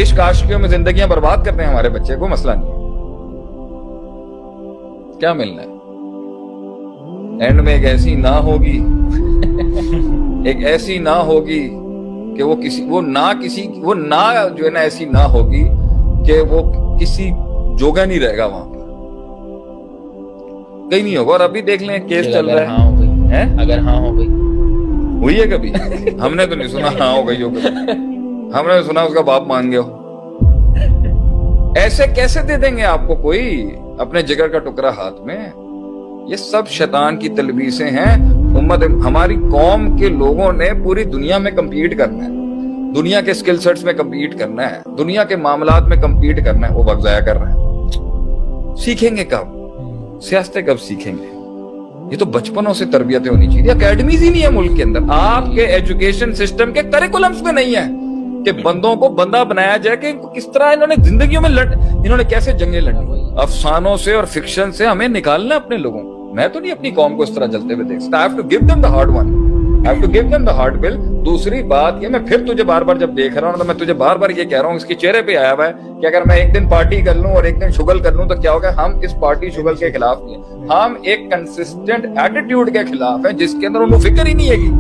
عشق عاشقیوں میں زندگیاں برباد کرتے ہیں ہمارے بچے، کوئی مسئلہ نہیں ہے، کیا ملنا ہے؟ اینڈ میں ایک ایسی نہ ہوگی ایک ایسی نہ ہوگی کہ وہ نہ جو ہے نا ایسی نہ ہوگی کہ وہ کسی جوگا نہیں رہے گا وہاں پر، کہیں نہیں ہوگا. اور ابھی دیکھ لیں کیس چل رہا ہے. اگر ہاں ہو گئی ہوئی ہے کبھی؟ ہم نے تو نہیں سنا ہاں ہو گئی ہو کبھی. ہم نے سنا اس کا باپ مان گیا ہو. ایسے کیسے دے دیں گے آپ کو کوئی اپنے جگر کا ٹکڑا ہاتھ میں؟ یہ سب شیطان کی تلبیسیں ہیں. امت ہماری قوم کے لوگوں نے پوری دنیا میں کمپیٹ کرنا ہے، دنیا کے سکل سیٹس میں کمپیٹ کرنا ہے، دنیا کے معاملات میں کمپیٹ کرنا ہے. وہ وقت ضائع کر رہے ہیں. سیکھیں گے کب؟ سیاستیں کب سیکھیں گے؟ یہ تو بچپنوں سے تربیتیں ہونی چاہیے. اکیڈمیز ہی نہیں ہے ملک کے اندر. آپ کے ایجوکیشن سسٹم کے کریکولمز میں نہیں ہے کہ بندوں کو بندہ بنایا جائے کہ کس طرح انہوں نے زندگیوں میں انہوں نے کیسے جنگیں لڑی. افسانوں سے اور فکشن سے ہمیں نکالنا ہے اپنے لوگوں کو. میں تو نہیں اپنی قوم کو اس طرح جلتے ہوئے دیکھ سکتا. I have to give them the hard one. I have to give them the hard bill. دوسری بات یہ میں پھر تجھے بار بار جب دیکھ رہا ہوں تو میں تجھے بار بار یہ کہہ رہا ہوں، اس کے چہرے پہ آیا ہوا ہے کہ اگر میں ایک دن پارٹی کر لوں اور ایک دن شغل کر لوں تو کیا ہوگا. ہم اس پارٹی شغل کے خلاف نہیں ہیں، ہم ایک کنسسٹنٹ ایٹیٹیوڈ کے خلاف ہیں جس کے اندر انہوں فکر ہی نہیں ہے گی.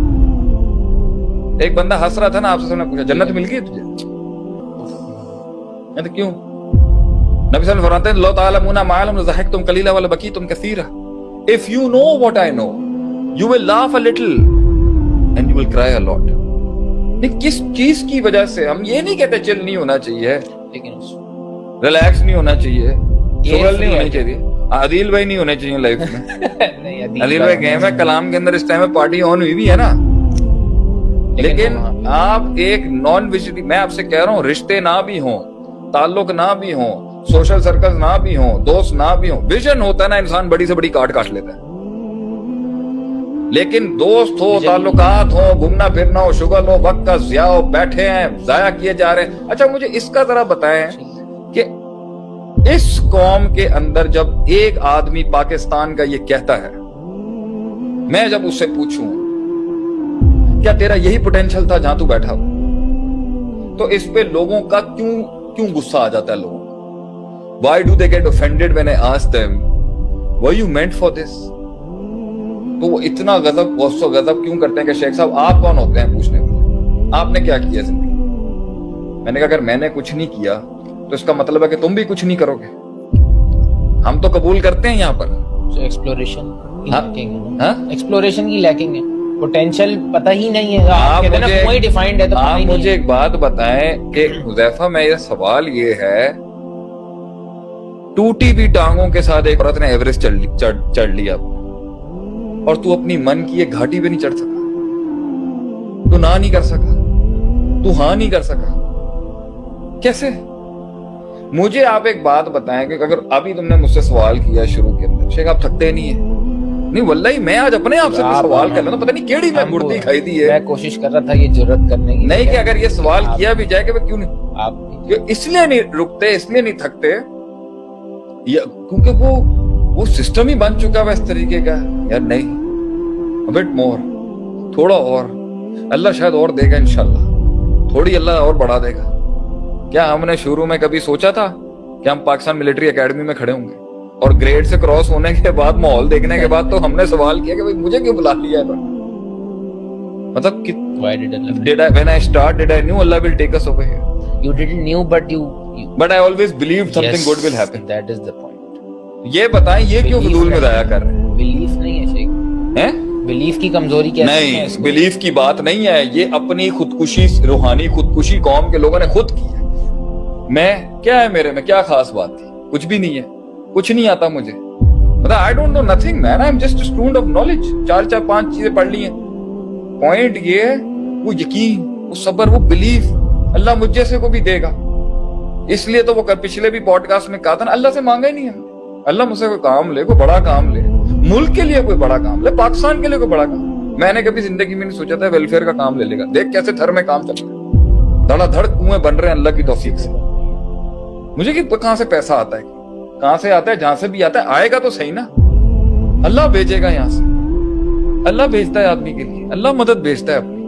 ایک بندہ ہنس رہا تھا نا، آپ سے پوچھا جنت مل گئی تجھے؟ تو کیوں؟ نبی صلی اللہ علیہ وسلم فرماتے ہیں لو تعلمون ما علم لضحكتم قليلا ولبكيتم كثيرا. If you know what I know, you will laugh a little and you will cry a lot. کس چیز کی وجہ سے؟ ہم یہ نہیں کہتے چل نہیں ہونا چاہیے، لیکن ریلیکس نہیں ہونا چاہیے، شغل نہیں ہونی چاہیے، عادل بھائی نہیں ہونے چاہیے لائف میں. عادل بھائی گئے ہیں کلام کے اندر، اس ٹائم میں پارٹی آن ہوئی بھی ہے نا. لیکن آپ ایک نان ویژیٹی، میں آپ سے کہہ رہا ہوں رشتے نہ بھی ہوں، تعلق نہ بھی ہوں، سوشل سرکل نہ بھی ہوں، دوست نہ بھی ہوں، ویژن ہوتا ہے نا انسان بڑی سے بڑی کاٹ لیتا ہے. لیکن دوست ہو، تعلقات ہو، گھومنا پھرنا ہو، شغل ہو، وقت کا ضیاع ہو، بیٹھے ہیں ضائع کیے جا رہے ہیں. اچھا مجھے اس کا ذرا بتائیں کہ اس قوم کے اندر جب ایک آدمی پاکستان کا یہ کہتا ہے، میں جب اس سے پوچھوں کیا تیرا یہی پوٹینشل تھا جہاں تو بیٹھا ہو، تو اس پہ لوگوں کا کیوں غصہ آ جاتا ہے لوگوں کو. Why do they get offended when I ask them were you meant for this? تو وہ اتنا غضب کیوں کرتے ہیں کہ شیخ صاحب آپ کون ہوتے ہیں پوچھنے کے؟ آپ نے کیا کیا زندگی؟ میں نے کہا اگر میں نے کچھ نہیں کیا تو اس کا مطلب ہے کہ تم بھی کچھ نہیں کرو گے. ہم تو قبول کرتے ہیں یہاں پر ایکسپلوریشن کی لیکنگ ہے، پوٹینشیل پتہ ہی نہیں ہے. آپ مجھے ایک بات بتائیں کہ حذیفہ میں یہ سوال یہ ہے، ٹوٹی ہوئی ٹانگوں کے ساتھ ایک عورت نے ایوریسٹ چڑھ لیا اور تو اپنی من کی ایک گھاٹی پہ نہیں چڑھ سکا، تو نہ نہیں کر سکا، تو ہاں نہیں کر سکا، کیسے؟ مجھے آپ ایک بات بتائیں کہ اگر ابھی تم نے مجھ سے سوال کیا شروع کے اندر، شیخ آپ تھکتے نہیں ہیں؟ نہیں واللہ میں آج اپنے آپ سے سوال کر رہا ہوں، پتہ نہیں کیڑی میں مردی کھائی دی ہے. میں کوشش کر رہا تھا یہ جرات کرنے کی، نہیں کہ اگر یہ سوال کیا بھی جائے کہ وہ کیوں نہیں، آپ اس لیے نہیں رکتے، اس لیے نہیں تھکتے کیونکہ وہ سسٹم ہی بن چکا ہے اس طریقے کا. یار نہیں، a bit more، تھوڑا اور اللہ شاید اور دے گا انشاءاللہ، تھوڑی اللہ اور بڑھا دے گا. کیا ہم نے شروع میں کبھی سوچا تھا کہ ہم پاکستان ملٹری اکیڈمی میں کھڑے ہوں گے؟ اور گریڈ سے کراس ہونے کے بعد، ماحول دیکھنے کے بعد تو ہم نے سوال کیا کہ بھائی مجھے کیوں بلا لیا ہے؟ مطلب when I start did I knew Allah will take us over here? You didn't knew but I always believed something good will happen. That is the point. یہ بتائیں یہ کیوں فضول میں ضائع کر رہے ہیں؟ بلیف نہیں ہے شیخ، بلیف کی کمزوری کیا ہے؟ نہیں، بلیف کی بات نہیں ہے، یہ اپنی خودکشی، روحانی خودکشی قوم کے لوگوں نے خود کی ہے. میں کیا ہے میرے میں کیا خاص بات تھی؟ کچھ بھی نہیں ہے، کچھ نہیں آتا مجھے. مطلب I don't know nothing man, I'm just a student of knowledge. 4-5 چیزیں پڑھ لی ہیں. پوائنٹ یہ ہے وہ یقین، وہ صبر، وہ بلیف. اللہ مجھ جیسے کو بھی دے گا. اس لیے تو وہ پچھلے بھی پوڈ کاسٹ میں کہا تھا نا، اللہ سے مانگا ہی نہیں ہم. اللہ مجھ سے کوئی کام لے، کوئی بڑا کام لے، ملک کے لیے کوئی بڑا کام لے، پاکستان کے لیے کوئی بڑا کام. میں نے کبھی زندگی میں نہیں سوچا تھا ویلفیئر کا کام لے لے گا. دیکھ کیسے تھر میں کام چل رہا ہے، دھڑا دھڑ کنویں بن رہے ہیں اللہ کی توفیق سے. مجھے کہ کہاں سے پیسہ آتا ہے، کہاں سے آتا ہے؟ جہاں سے بھی آتا ہے آئے گا تو صحیح نا. اللہ بھیجے گا یہاں سے، اللہ بھیجتا ہے آدمی کے لیے، اللہ مدد بھیجتا ہے اپنی.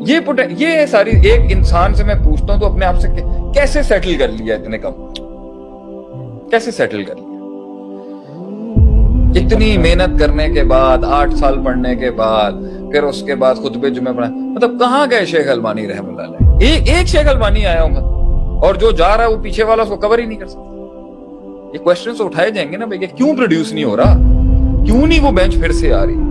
یہ ساری ایک انسان سے میں پوچھتا ہوں تو اپنے آپ سے کیسے سیٹل کر لیا اتنے کم, کیسے سیٹل کر لیا؟ اتنی محنت کرنے کے بعد 8 سال پڑھنے کے بعد پھر اس کے بعد خطبے جمعے پڑھا, مطلب کہاں گئے شیخ البانی رحمۃ اللہ علیہ؟ ایک شیخ البانی آیا ہوگا اور جو جا رہا ہے وہ پیچھے والا اس کو کور ہی نہیں کر سکتا. یہ کوشچن تو اٹھائے جائیں گے نا بھائی, کیوں پروڈیوس نہیں ہو رہا, کیوں نہیں وہ بینچ پھر سے آ رہی,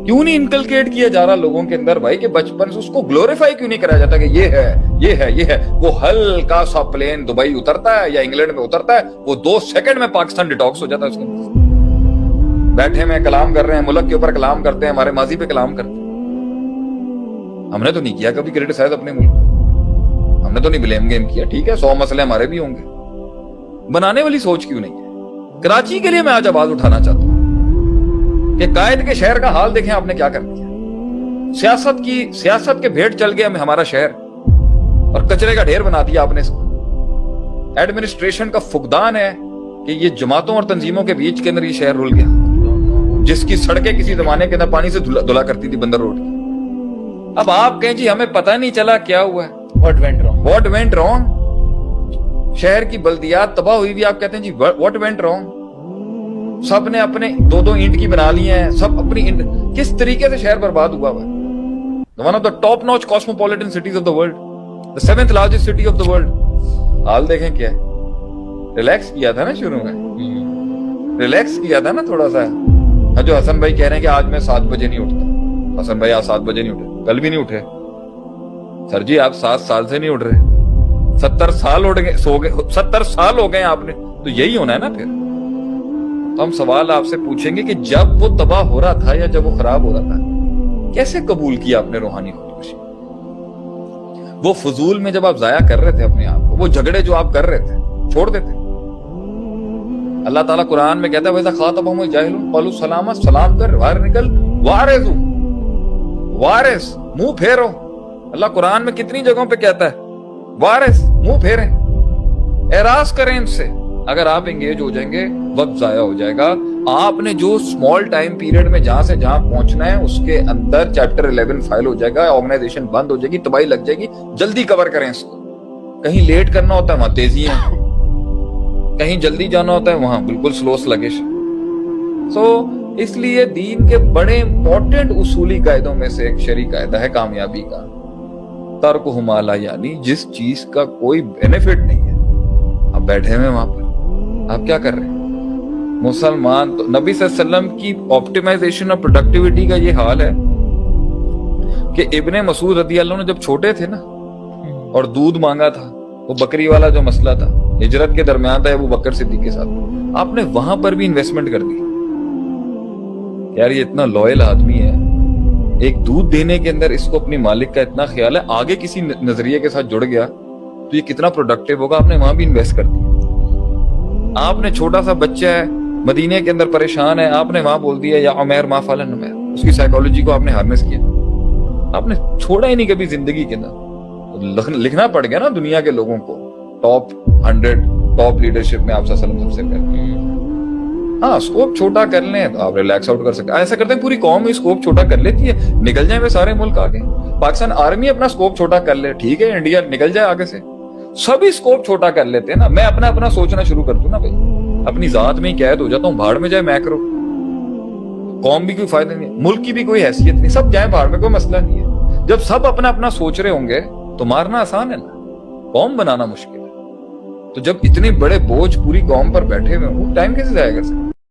کیوں نہیں انکلکیٹ کیا جا رہا لوگوں کے اندر بھائی کہ بچپن سے اس کو گلوریفائی کیوں نہیں کرایا جاتا کہ یہ ہے یہ ہے یہ ہے. وہ ہلکا سا پلین دبئی اترتا ہے یا انگلینڈ میں اترتا ہے, وہ 2 سیکنڈ میں پاکستان ڈیٹاکس ہو جاتا ہے اس کے اندر. بیٹھے میں کلام کر رہے ہیں, ملک کے اوپر کلام کرتے ہیں, ہمارے ماضی پہ کلام کرتے ہیں. ہم نے تو نہیں کیا کبھی کرٹیسائز اپنے ملک, ہم نے تو نہیں بلیم گیم کیا. ٹھیک ہے 100 مسئلے ہمارے بھی ہوں گے, بنانے والی سوچ کیوں نہیں ہے؟ کراچی کے لیے میں آج آواز اٹھانا چاہتا ہوں کہ قائد کے شہر کا حال دیکھیں آپ نے کیا کر دیا. سیاست کے بھیڑ چل گیا ہمارا شہر اور کچرے کا ڈھیر بنا دیا آپ نے اس کو. ایڈمنسٹریشن کا فقدان ہے کہ یہ جماعتوں اور تنظیموں کے بیچ کے اندر یہ شہر رول گیا, جس کی سڑکیں کسی زمانے کے اندر پانی سے دھلا کرتی تھی بندر روڈ کی. اب آپ کہیں جی ہمیں پتہ نہیں چلا کیا ہوا ہے, what went wrong. شہر کی بلدیات تباہ ہوئی بھی, آپ کہتے ہیں جی what went wrong. سب نے اپنے 2 اینٹ کی بنا لی ہیں, سب اپنی کس طریقے سے شہر برباد ہوا ہے. one of the top notch cosmopolitan cities of the world, the 7th largest city of the world. حال دیکھیں کیا ہے. ریلیکس کیا تھا نا شروع میں, ریلیکس کیا تھا نا تھوڑا سا. جو حسن بھائی کہہ رہے ہیں کہ آج میں 7 بجے نہیں اٹھتا, حسن بھائی آج 7 بجے نہیں اٹھے, کل بھی نہیں اٹھے. سر جی آپ 7 سال سے نہیں اٹھ رہے, 70 سال اٹھ گئے, سو گئے, 70 سال ہو گئے آپ نے, تو یہی ہونا ہے نا پھر. تو ہم سوال آپ سے پوچھیں گے کہ جب وہ تباہ ہو رہا تھا یا جب وہ خراب ہو رہا تھا, کیسے قبول کیا آپ نے روحانی خودکشی؟ وہ فضول میں جب آپ ضائع کر رہے تھے اپنے آپ کو, وہ جھگڑے جو آپ کر رہے تھے چھوڑ دیتے. اللہ تعالیٰ قرآن میں کہتا ہے وَإِذَا خَاطَبَهُمُ الْجَاهِلُونَ قَالُوا سَلَامًا, سلام کر, باہر نکل, وارث منہ پھیرو. اللہ قرآن میں کتنی جگہوں پہ کہتا ہے وارث منہ پھیریں, اعراض کریں ان سے. اگر آپ انگیج ہو جائیں گے وقت ضائع ہو جائے گا. آپ نے جو اسمال ٹائم پیریڈ میں جہاں سے جہاں پہنچنا ہے اس کے اندر چیپٹر 11 فائل ہو جائے گا, آرگنائزیشن بند ہو جائے گی, تباہی لگ جائے گی. جلدی کور کریں اس کو. کہیں لیٹ کرنا ہوتا ہے وہاں تیزی ہے, کہیں جلدی جانا ہوتا ہے وہاں بالکل سلو سلگش. اس لیے دین کے بڑے امپورٹنٹ اصولی قاعدوں میں سے ایک شرعی قاعدہ ہے کامیابی کا, ترک ہمالا, یعنی جس چیز کا کوئی بینیفٹ نہیں ہے. آپ بیٹھے ہوئے وہاں پر, آپ کیا کر رہے ہیں؟ مسلمان تو نبی صلی اللہ علیہ وسلم کی آپٹیمائزیشن اور پروڈکٹیوٹی کا یہ حال ہے کہ ابن مسعود رضی اللہ عنہ جب چھوٹے تھے نا اور دودھ مانگا تھا, وہ بکری والا جو مسئلہ تھا, ہجرت کے درمیان تھا ابو بکر صدیق کے ساتھ, آپ نے وہاں پر بھی انویسٹمنٹ کر دی. یار یہ اتنا لوئل آدمی ہے, ایک دودھ دینے کے اندر اس کو اپنی مالک کا اتنا خیال ہے, آگے کسی نظریے کے ساتھ جڑ گیا تو یہ کتنا پروڈکٹیو ہوگا. آپ نے وہاں بھی انویسٹ کر دیا. آپ نے چھوٹا سا بچہ ہے مدینے کے اندر پریشان ہے, آپ نے وہاں بول دیا یا عمیر ما فعل عمیر, اس کی سائیکالوجی کو آپ نے ہارنس کیا. آپ نے چھوڑا ہی نہیں کبھی زندگی کے اندر. لکھنا پڑ گیا نا دنیا کے لوگوں کو, ٹاپ 100 ٹاپ لیڈرشپ میں آپ سب سے پہلے. ہاں اسکوپ چھوٹا کر لیں تو آپ ریلیکس آؤٹ کر سکتے. ایسا کرتے ہیں پوری قوم اسکوپ چھوٹا کر لیتی ہے, نکل جائیں وہ سارے ملک آگے. پاکستان آرمی اپنا اسکوپ چھوٹا کر لے, ٹھیک ہے, انڈیا نکل جائے آگے سے, سبھی اسکوپ چھوٹا کر لیتے ہیں نا. میں اپنا سوچنا شروع کر دوں نا بھائی, اپنی ذات میں ہی قید ہو جاتا ہوں, بھاڑ میں جائے میکرو, قوم بھی کوئی فائدہ نہیں, ملک کی بھی کوئی حیثیت نہیں, سب جائیں بھاڑ میں, کوئی مسئلہ نہیں ہے. جب سب اپنا سوچ رہے ہوں گے تو مارنا آسان ہے نا, قوم بنانا مشکل ہے. تو جب اتنے بڑے بوجھ پوری قوم پر بیٹھے ہوئے ہوں, ٹائم کیسے ضائع کر سکتے؟